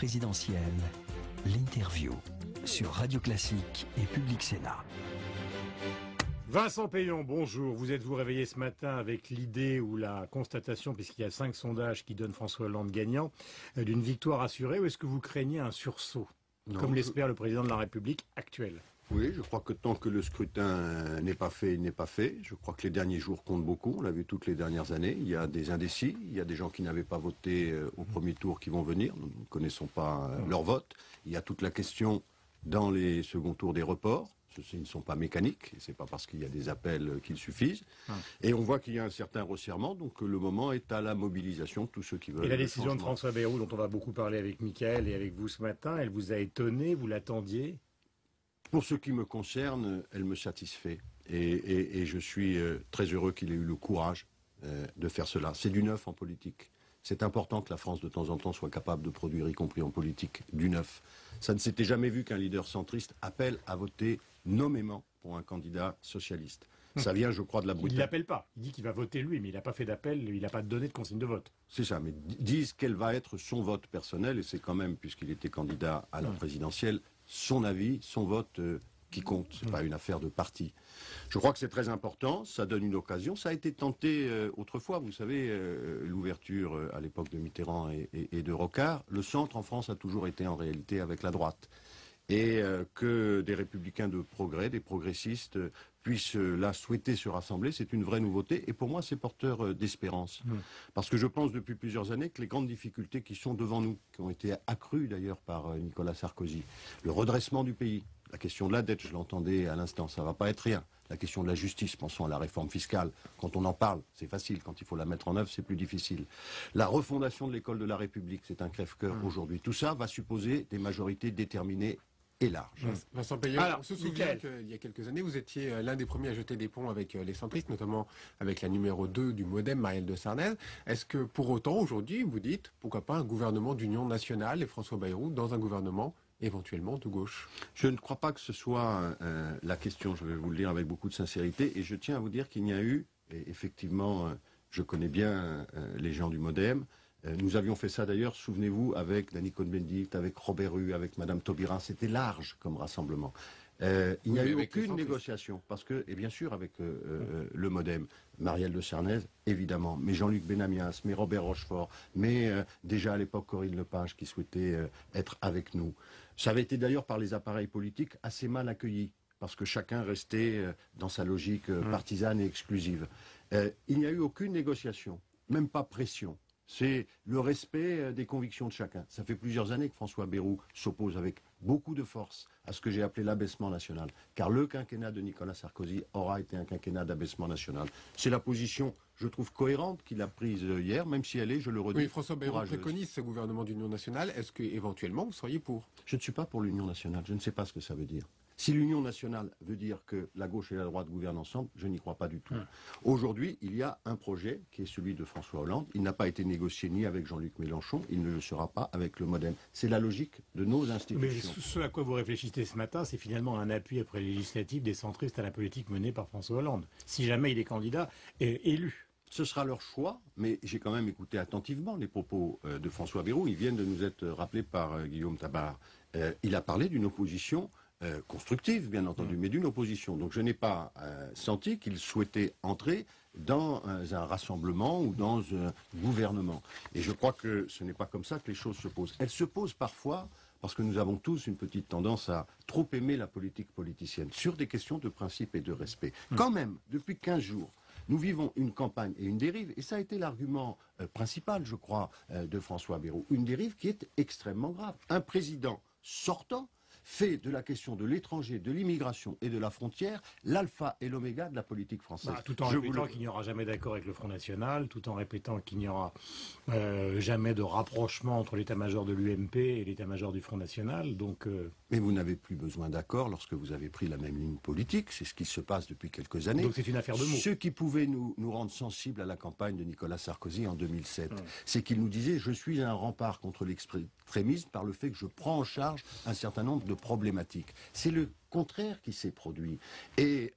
présidentielle, l'interview sur Radio Classique et Public Sénat. Vincent Payon, bonjour. Vous êtes-vous réveillé ce matin avec l'idée ou la constatation, puisqu'il y a 5 sondages qui donnent François Hollande gagnant, d'une victoire assurée, ou est-ce que vous craignez un sursaut, comme l'espère le président de la République actuel? Oui, je crois que tant que le scrutin n'est pas fait, il n'est pas fait. Je crois que les derniers jours comptent beaucoup. On l'a vu toutes les dernières années. Il y a des indécis, il y a des gens qui n'avaient pas voté au premier tour qui vont venir. Nous ne connaissons pas leur vote. Il y a toute la question dans les seconds tours des reports. Ceux-ci ne sont pas mécaniques, c'est pas parce qu'il y a des appels qu'ils suffisent. Et on voit qu'il y a un certain resserrement, donc le moment est à la mobilisation de tous ceux qui veulent. Et la décision de François Bayrou, dont on va beaucoup parler avec Mickaël et avec vous ce matin, elle vous a étonné, vous l'attendiez? Pour ce qui me concerne, elle me satisfait. Et je suis très heureux qu'il ait eu le courage de faire cela. C'est du neuf en politique. C'est important que la France, de temps en temps, soit capable de produire, y compris en politique, du neuf. Ça ne s'était jamais vu qu'un leader centriste appelle à voter nommément pour un candidat socialiste. Ça vient, je crois, de la brutalité. Il l'appelle pas. Il dit qu'il va voter lui, mais il n'a pas fait d'appel, il n'a pas donné de consigne de vote. C'est ça, mais disent quel va être son vote personnel, et c'est quand même, puisqu'il était candidat à la présidentielle, son avis, son vote qui compte. C'est pas une affaire de parti. Je crois que c'est très important, ça donne une occasion. Ça a été tenté autrefois, vous savez, l'ouverture à l'époque de Mitterrand et de Rocard. Le centre en France a toujours été en réalité avec la droite. Et que des républicains de progrès, des progressistes, puissent là souhaiter se rassembler, c'est une vraie nouveauté. Et pour moi, c'est porteur d'espérance. Parce que je pense depuis plusieurs années que les grandes difficultés qui sont devant nous, qui ont été accrues d'ailleurs par Nicolas Sarkozy, le redressement du pays, la question de la dette, je l'entendais à l'instant, ça va pas être rien. La question de la justice, pensons à la réforme fiscale. Quand on en parle, c'est facile. Quand il faut la mettre en œuvre, c'est plus difficile. La refondation de l'école de la République, c'est un crève-cœur aujourd'hui. Tout ça va supposer des majorités déterminées et larges. Vincent Payon, on se souvient qu'il y a quelques années, vous étiez l'un des premiers à jeter des ponts avec les centristes, notamment avec la numéro 2 du MoDem, Marielle de Sarnez. Est-ce que pour autant, aujourd'hui, vous dites, pourquoi pas un gouvernement d'union nationale et François Bayrou dans un gouvernement éventuellement de gauche? Je ne crois pas que ce soit la question, je vais vous le dire avec beaucoup de sincérité, et je tiens à vous dire qu'il n'y a eu, et effectivement, je connais bien les gens du MoDem, nous avions fait ça d'ailleurs, souvenez-vous, avec Danny Cohn-Bendit, avec Robert Hue, avec Madame Taubira, c'était large comme rassemblement. Il n'y a eu aucune négociation, parce que, et bien sûr avec le MoDem, Marielle de Sarnez, évidemment, mais Jean-Luc Benamias, mais Robert Rochefort, mais déjà à l'époque Corinne Lepage qui souhaitait être avec nous. Ça avait été d'ailleurs par les appareils politiques assez mal accueilli, parce que chacun restait dans sa logique partisane et exclusive. Il n'y a eu aucune négociation, même pas pression. C'est le respect des convictions de chacun. Ça fait plusieurs années que François Bayrou s'oppose avec beaucoup de force à ce que j'ai appelé l'abaissement national. Car le quinquennat de Nicolas Sarkozy aura été un quinquennat d'abaissement national. C'est la position, je trouve, cohérente qu'il a prise hier, même si elle est, je le redis, oui, François Bayrou préconise ce gouvernement d'union nationale. Est-ce qu'éventuellement vous seriez pour? Je ne suis pas pour l'union nationale. Je ne sais pas ce que ça veut dire. Si l'union nationale veut dire que la gauche et la droite gouvernent ensemble, je n'y crois pas du tout. Aujourd'hui, il y a un projet qui est celui de François Hollande. Il n'a pas été négocié ni avec Jean-Luc Mélenchon, il ne le sera pas avec le MoDem. C'est la logique de nos institutions. Mais ce à quoi vous réfléchissez ce matin, c'est finalement un appui après les législatives des centristes à la politique menée par François Hollande. Si jamais il est candidat et élu. Ce sera leur choix, mais j'ai quand même écouté attentivement les propos de François Bayrou. Ils viennent de nous être rappelés par Guillaume Tabar. Il a parlé d'une opposition constructive, bien entendu, mais d'une opposition. Donc je n'ai pas senti qu'il souhaitait entrer dans un rassemblement ou dans un gouvernement. Et je crois que ce n'est pas comme ça que les choses se posent. Elles se posent parfois parce que nous avons tous une petite tendance à trop aimer la politique politicienne sur des questions de principe et de respect. Quand même, depuis 15 jours, nous vivons une campagne et une dérive, et ça a été l'argument principal, je crois, de François Bayrou. Une dérive qui est extrêmement grave. Un président sortant fait de la question de l'étranger, de l'immigration et de la frontière l'alpha et l'oméga de la politique française. Tout en répétant qu'il n'y aura jamais d'accord avec le Front National, tout en répétant qu'il n'y aura jamais de rapprochement entre l'état-major de l'UMP et l'état-major du Front National. Donc, Mais vous n'avez plus besoin d'accord lorsque vous avez pris la même ligne politique. C'est ce qui se passe depuis quelques années. Donc c'est une affaire de mots. Ce qui pouvait nous rendre sensibles à la campagne de Nicolas Sarkozy en 2007, c'est qu'il nous disait « Je suis un rempart contre l'extrémisme par le fait que je prends en charge un certain nombre de de problématique. C'est le contraire qui s'est produit. Et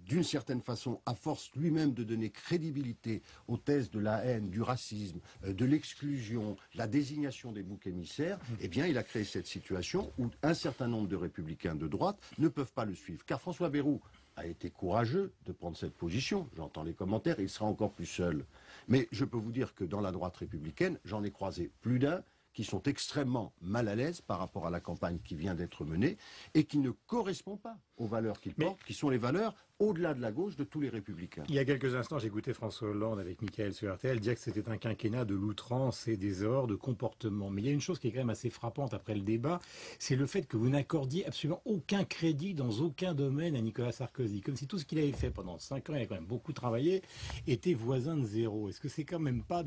d'une certaine façon, à force lui-même de donner crédibilité aux thèses de la haine, du racisme, de l'exclusion, la désignation des boucs émissaires, eh bien, il a créé cette situation où un certain nombre de républicains de droite ne peuvent pas le suivre. Car François Bayrou a été courageux de prendre cette position. J'entends les commentaires, il sera encore plus seul. Mais je peux vous dire que dans la droite républicaine, j'en ai croisé plus d'un qui sont extrêmement mal à l'aise par rapport à la campagne qui vient d'être menée et qui ne correspond pas aux valeurs qu'ils portent, qui sont les valeurs au-delà de la gauche de tous les républicains. Il y a quelques instants, j'écoutais François Hollande avec Mickaël sur RTL dire que c'était un quinquennat de l'outrance et des erreurs de comportement. Mais il y a une chose qui est quand même assez frappante après le débat, c'est le fait que vous n'accordiez absolument aucun crédit dans aucun domaine à Nicolas Sarkozy. Comme si tout ce qu'il avait fait pendant 5 ans, il a quand même beaucoup travaillé, était voisin de zéro. Est-ce que c'est quand même pas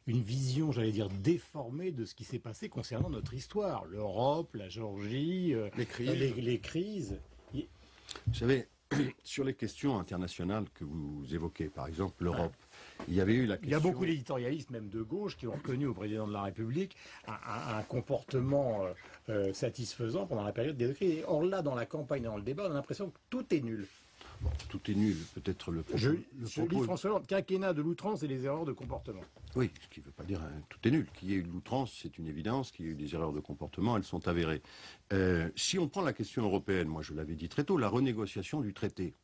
une vision, j'allais dire, déformée de ce qui s'est passé concernant notre histoire, l'Europe, la Géorgie, les crises. Vous savez, sur les questions internationales que vous évoquez, par exemple l'Europe, il y avait eu la question... Il y a beaucoup d'éditorialistes, même de gauche, qui ont reconnu au président de la République un comportement satisfaisant pendant la période des crises. Or là, dans la campagne, dans le débat, on a l'impression que tout est nul. Bon, tout est nul, peut-être le propos. Je lis François Hollande, quinquennat de l'outrance et les erreurs de comportement. Oui, ce qui ne veut pas dire tout est nul. Qu'il y ait eu de l'outrance, c'est une évidence. Qu'il y ait eu des erreurs de comportement, elles sont avérées. Si on prend la question européenne, moi je l'avais dit très tôt, la renégociation du traité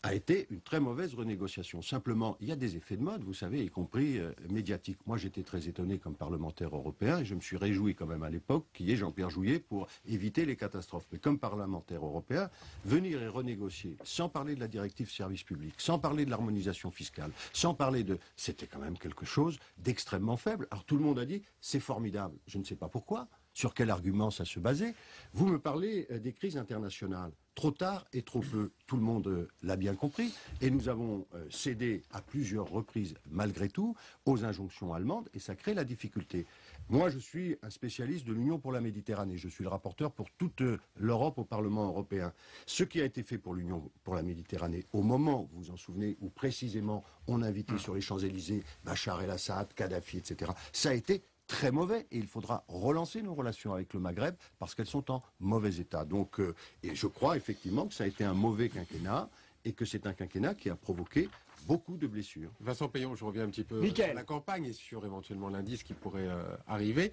a été une très mauvaise renégociation. Simplement, il y a des effets de mode, vous savez, y compris médiatiques. Moi, j'étais très étonné comme parlementaire européen et je me suis réjoui quand même à l'époque qu'il y ait Jean-Pierre Jouyet pour éviter les catastrophes. Mais comme parlementaire européen, venir et renégocier, sans parler de la directive service public, sans parler de l'harmonisation fiscale, sans parler de... C'était quand même quelque chose d'extrêmement faible. Alors tout le monde a dit, c'est formidable. Je ne sais pas pourquoi. Sur quel argument ça se basait? Vous me parlez des crises internationales. Trop tard et trop peu. Tout le monde l'a bien compris. Et nous avons cédé à plusieurs reprises, malgré tout, aux injonctions allemandes. Et ça crée la difficulté. Moi, je suis un spécialiste de l'Union pour la Méditerranée. Je suis le rapporteur pour toute l'Europe au Parlement européen. Ce qui a été fait pour l'Union pour la Méditerranée, au moment, vous vous en souvenez, où précisément on invitait sur les Champs-Élysées Bachar el-Assad, Kadhafi, etc., ça a été très mauvais et il faudra relancer nos relations avec le Maghreb parce qu'elles sont en mauvais état. Donc, et je crois effectivement que ça a été un mauvais quinquennat et que c'est un quinquennat qui a provoqué beaucoup de blessures. Vincent Payon, je reviens un petit peu sur la campagne et sur éventuellement l'indice qui pourrait arriver.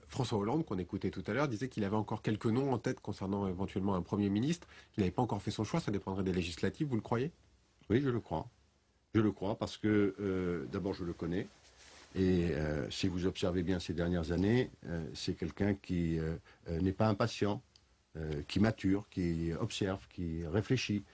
François Hollande, qu'on écoutait tout à l'heure, disait qu'il avait encore quelques noms en tête concernant éventuellement un Premier ministre, qu'il n'avait pas encore fait son choix, ça dépendrait des législatives, vous le croyez? Oui, je le crois. Je le crois parce que d'abord je le connais. Et si vous observez bien ces dernières années, c'est quelqu'un qui n'est pas impatient, qui mature, qui observe, qui réfléchit.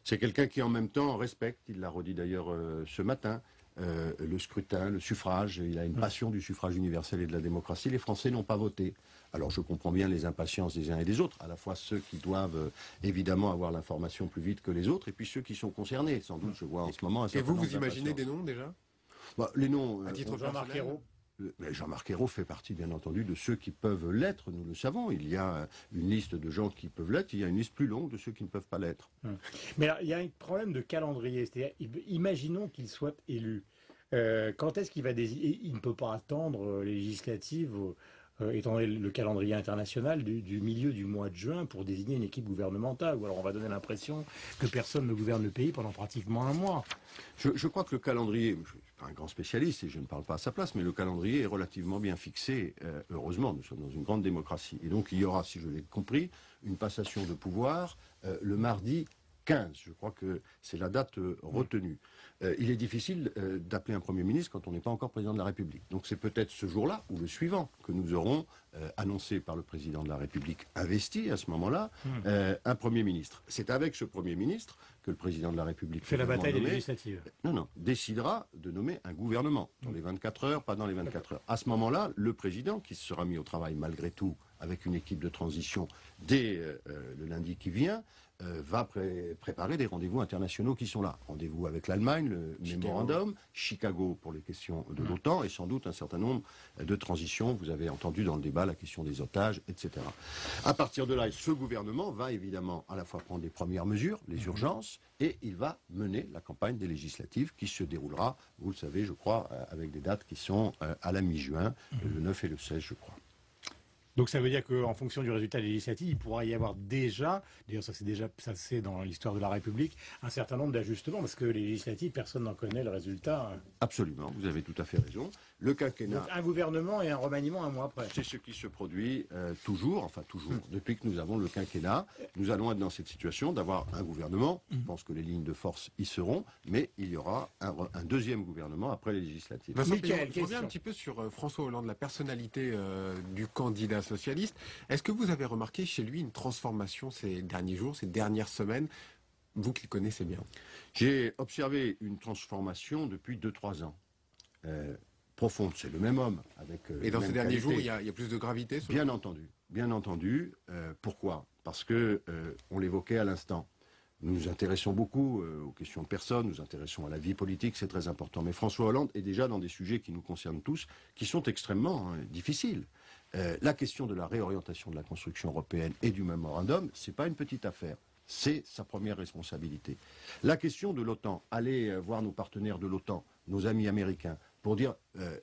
C'est quelqu'un qui en même temps respecte, il l'a redit d'ailleurs ce matin, le scrutin, le suffrage. Il a une passion du suffrage universel et de la démocratie. Les Français n'ont pas voté. Alors je comprends bien les impatiences des uns et des autres, à la fois ceux qui doivent évidemment avoir l'information plus vite que les autres, et puis ceux qui sont concernés. Sans doute, je vois en ce moment un certain nombre d'impatience. Et vous imaginez des noms déjà? Bah, les noms... À titre Jean-Marc Ayrault. Jean-Marc Ayrault fait partie, bien entendu, de ceux qui peuvent l'être, nous le savons. Il y a une liste de gens qui peuvent l'être, il y a une liste plus longue de ceux qui ne peuvent pas l'être. Mais là, il y a un problème de calendrier. C'est-à-dire, imaginons qu'il soit élu. Quand est-ce qu'il va désigner? Il ne peut pas attendre les législatives, étant donné le calendrier international, du milieu du mois de juin pour désigner une équipe gouvernementale. Ou alors on va donner l'impression que personne ne gouverne le pays pendant pratiquement un mois. Je crois que le calendrier, je ne suis pas un grand spécialiste et je ne parle pas à sa place, mais le calendrier est relativement bien fixé. Heureusement, nous sommes dans une grande démocratie. Et donc il y aura, si je l'ai compris, une passation de pouvoir le mardi 15. Je crois que c'est la date retenue. Il est difficile d'appeler un Premier ministre quand on n'est pas encore président de la République. Donc c'est peut-être ce jour-là ou le suivant que nous aurons annoncé par le président de la République investi à ce moment-là un Premier ministre. C'est avec ce Premier ministre que le président de la République fait la bataille des législatives. Non, décidera de nommer un gouvernement dans les 24 heures, pas dans les 24 heures. À ce moment-là, le président, qui se sera mis au travail malgré tout avec une équipe de transition dès le lundi qui vient, va préparer des rendez-vous internationaux qui sont là. Rendez-vous avec l'Allemagne, le mémorandum, Chicago pour les questions de l'OTAN et sans doute un certain nombre de transitions. Vous avez entendu dans le débat la question des otages, etc. À partir de là, ce gouvernement va évidemment à la fois prendre les premières mesures, les urgences, et il va mener la campagne des législatives qui se déroulera, vous le savez, je crois, avec des dates qui sont à la mi-juin, le 9 et le 16, je crois. Donc ça veut dire qu'en fonction du résultat législatif, il pourra y avoir déjà, d'ailleurs ça c'est dans l'histoire de la République, un certain nombre d'ajustements, parce que les législatives, personne n'en connaît le résultat. Absolument, vous avez tout à fait raison. Le quinquennat... Donc un gouvernement et un remaniement un mois après. C'est ce qui se produit toujours, depuis que nous avons le quinquennat. Nous allons être dans cette situation d'avoir un gouvernement. Je pense que les lignes de force y seront, mais il y aura un deuxième gouvernement après les législatives. Vincent Peillon, je reviens un petit peu sur François Hollande, la personnalité du candidat socialiste. Est-ce que vous avez remarqué chez lui une transformation ces derniers jours, ces dernières semaines, vous qui le connaissez bien? J'ai observé une transformation depuis 2-3 ans. Profonde, c'est le même homme. Et dans ces derniers jours, il y a plus de gravité Bien entendu. Pourquoi? Parce que, on l'évoquait à l'instant, nous nous intéressons beaucoup aux questions de personnes, nous nous intéressons à la vie politique, c'est très important. Mais François Hollande est déjà dans des sujets qui nous concernent tous, qui sont extrêmement difficiles. La question de la réorientation de la construction européenne et du mémorandum, c'est pas une petite affaire. C'est sa première responsabilité. La question de l'OTAN, aller voir nos partenaires de l'OTAN, nos amis américains, pour dire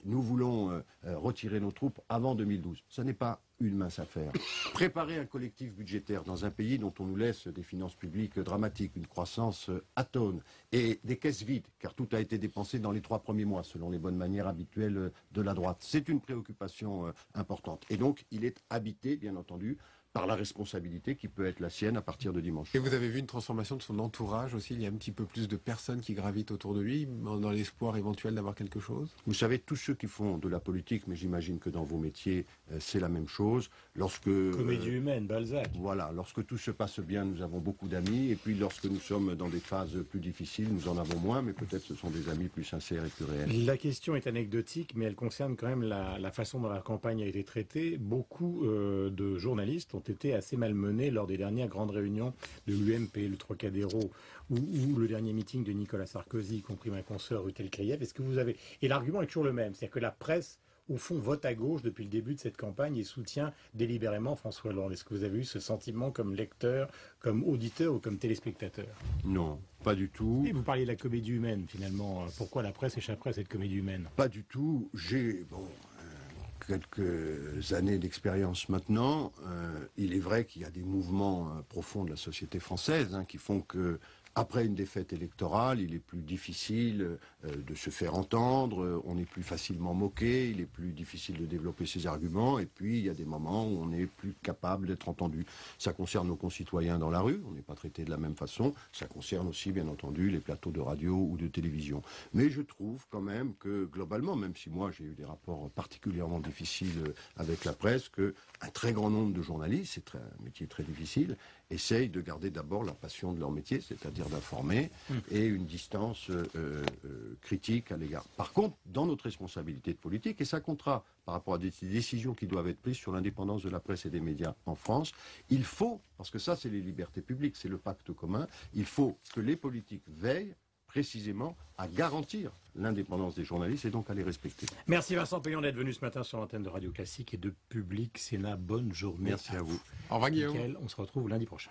nous voulons retirer nos troupes avant 2012. Ce n'est pas une mince affaire. Préparer un collectif budgétaire dans un pays dont on nous laisse des finances publiques dramatiques, une croissance atone et des caisses vides, car tout a été dépensé dans les 3 premiers mois, selon les bonnes manières habituelles de la droite. C'est une préoccupation importante. Et donc, il est habité, bien entendu, par la responsabilité qui peut être la sienne à partir de dimanche. Et vous avez vu une transformation de son entourage aussi? Il y a un petit peu plus de personnes qui gravitent autour de lui, dans l'espoir éventuel d'avoir quelque chose? Vous savez, tous ceux qui font de la politique, mais j'imagine que dans vos métiers, c'est la même chose. Comédie humaine, Balzac. Voilà, lorsque tout se passe bien, nous avons beaucoup d'amis, et puis lorsque nous sommes dans des phases plus difficiles, nous en avons moins, mais peut-être ce sont des amis plus sincères et plus réels. La question est anecdotique, mais elle concerne quand même la façon dont la campagne a été traitée. Beaucoup de journalistes ont été assez malmenés lors des dernières grandes réunions de l'UMP, le Trocadéro, ou le dernier meeting de Nicolas Sarkozy, y compris ma consoeur Rutel Krief. Est-ce que vous avez... Et l'argument est toujours le même, c'est-à-dire que la presse, au fond, vote à gauche depuis le début de cette campagne et soutient délibérément François Hollande. Est-ce que vous avez eu ce sentiment comme lecteur, comme auditeur ou comme téléspectateur? Non, pas du tout. Et vous parliez de la comédie humaine, finalement. Pourquoi la presse échapperait à cette comédie humaine? Pas du tout. J'ai quelques années d'expérience maintenant. Il est vrai qu'il y a des mouvements profonds de la société française qui font que, après une défaite électorale, il est plus difficile de se faire entendre, on est plus facilement moqué, il est plus difficile de développer ses arguments, et puis il y a des moments où on n'est plus capable d'être entendu. Ça concerne nos concitoyens dans la rue, on n'est pas traité de la même façon, ça concerne aussi bien entendu les plateaux de radio ou de télévision. Mais je trouve quand même que globalement, même si moi j'ai eu des rapports particulièrement difficiles avec la presse, qu'un très grand nombre de journalistes, c'est un métier très difficile, essayent de garder d'abord la passion de leur métier, c'est-à-dire d'informer, et une distance critique à l'égard. Par contre, dans notre responsabilité de politique, et ça comptera par rapport à des décisions qui doivent être prises sur l'indépendance de la presse et des médias en France, il faut, parce que ça c'est les libertés publiques, c'est le pacte commun, il faut que les politiques veillent précisément à garantir l'indépendance des journalistes et donc à les respecter. Merci Vincent Peillon d'être venu ce matin sur l'antenne de Radio Classique et de Public Sénat. Bonne journée. Merci à vous. Au revoir Guillaume. On se retrouve lundi prochain.